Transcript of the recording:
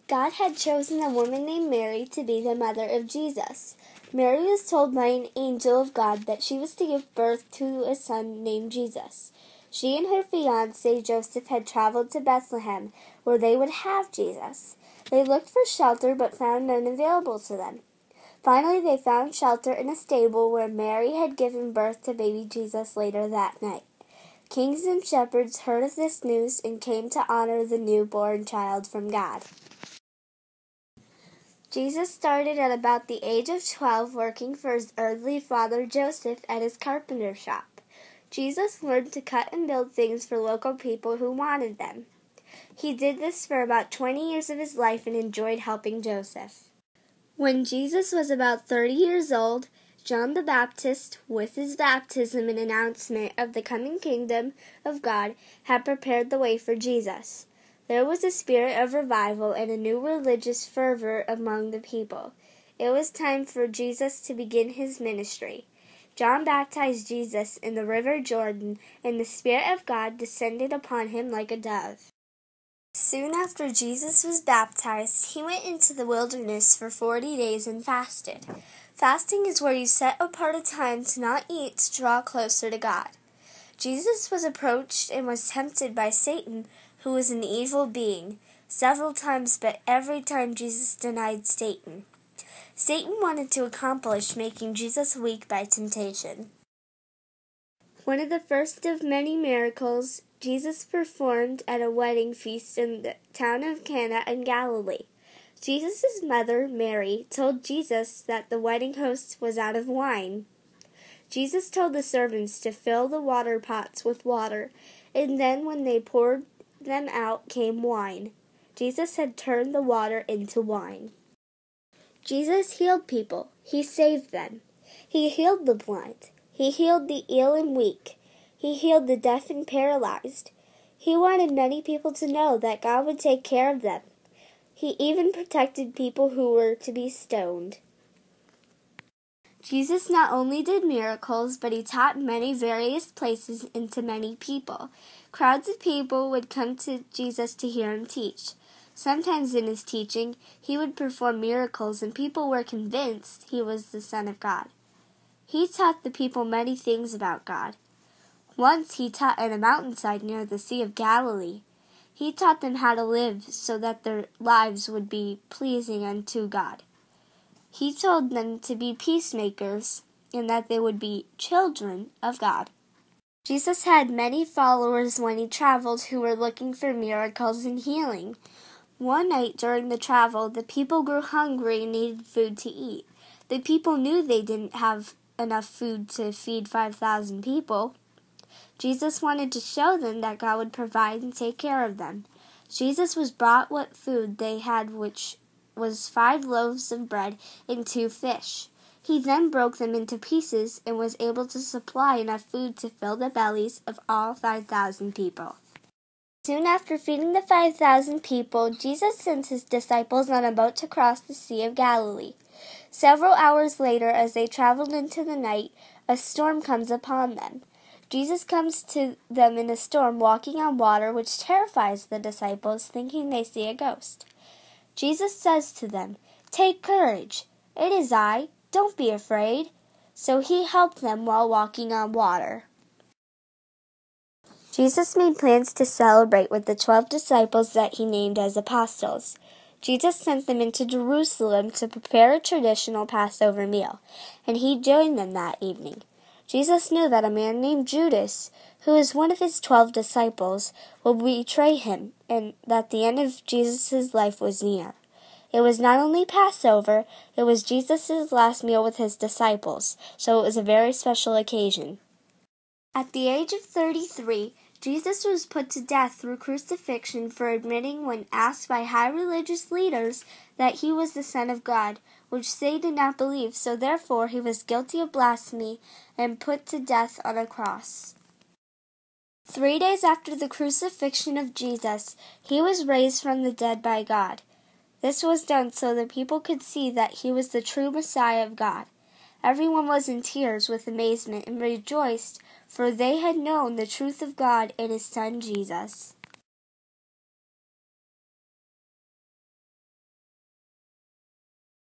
God had chosen a woman named Mary to be the mother of Jesus. Mary was told by an angel of God that she was to give birth to a son named Jesus. She and her fiancé Joseph had traveled to Bethlehem, where they would have Jesus. They looked for shelter but found none available to them. Finally, they found shelter in a stable where Mary had given birth to baby Jesus later that night. Kings and shepherds heard of this news and came to honor the newborn child from God. Jesus started at about the age of 12 working for his earthly father Joseph at his carpenter shop. Jesus learned to cut and build things for local people who wanted them. He did this for about 20 years of his life and enjoyed helping Joseph. When Jesus was about 30 years old, John the Baptist, with his baptism and announcement of the coming kingdom of God, had prepared the way for Jesus. There was a spirit of revival and a new religious fervor among the people. It was time for Jesus to begin his ministry. John baptized Jesus in the river Jordan, and the Spirit of God descended upon him like a dove. Soon after Jesus was baptized, he went into the wilderness for 40 days and fasted. Fasting is where you set apart a time to not eat to draw closer to God. Jesus was approached and was tempted by Satan, who was an evil being, several times, but every time Jesus denied Satan. Satan wanted to accomplish making Jesus weak by temptation. One of the first of many miracles Jesus performed at a wedding feast in the town of Cana in Galilee. Jesus' mother, Mary, told Jesus that the wedding host was out of wine. Jesus told the servants to fill the water pots with water, and then when they poured them out came wine. Jesus had turned the water into wine. Jesus healed people. He saved them. He healed the blind. He healed the ill and weak. He healed the deaf and paralyzed. He wanted many people to know that God would take care of them. He even protected people who were to be stoned. Jesus not only did miracles, but he taught many various places and to many people. Crowds of people would come to Jesus to hear him teach. Sometimes in his teaching, he would perform miracles and people were convinced he was the Son of God. He taught the people many things about God. Once he taught at a mountainside near the Sea of Galilee. He taught them how to live so that their lives would be pleasing unto God. He told them to be peacemakers and that they would be children of God. Jesus had many followers when he traveled who were looking for miracles and healing. One night during the travel, the people grew hungry and needed food to eat. The people knew they didn't have enough food to feed 5,000 people. Jesus wanted to show them that God would provide and take care of them. Jesus was brought what food they had, which was 5 loaves of bread and 2 fish. He then broke them into pieces and was able to supply enough food to fill the bellies of all 5,000 people. Soon after feeding the 5,000 people, Jesus sent his disciples on a boat to cross the Sea of Galilee. Several hours later, as they traveled into the night, a storm comes upon them. Jesus comes to them in a storm, walking on water, which terrifies the disciples, thinking they see a ghost. Jesus says to them, "Take courage. It is I. Don't be afraid." So he helped them while walking on water. Jesus made plans to celebrate with the 12 disciples that he named as apostles. Jesus sent them into Jerusalem to prepare a traditional Passover meal, and he joined them that evening. Jesus knew that a man named Judas, who was one of his 12 disciples, would betray him, and that the end of Jesus' life was near. It was not only Passover, it was Jesus' last meal with his disciples, so it was a very special occasion. At the age of 33, Jesus was put to death through crucifixion for admitting, when asked by high religious leaders, that he was the Son of God, which they did not believe, so therefore he was guilty of blasphemy and put to death on a cross. 3 days after the crucifixion of Jesus, he was raised from the dead by God. This was done so that people could see that he was the true Messiah of God. Everyone was in tears with amazement and rejoiced, for they had known the truth of God and his Son Jesus.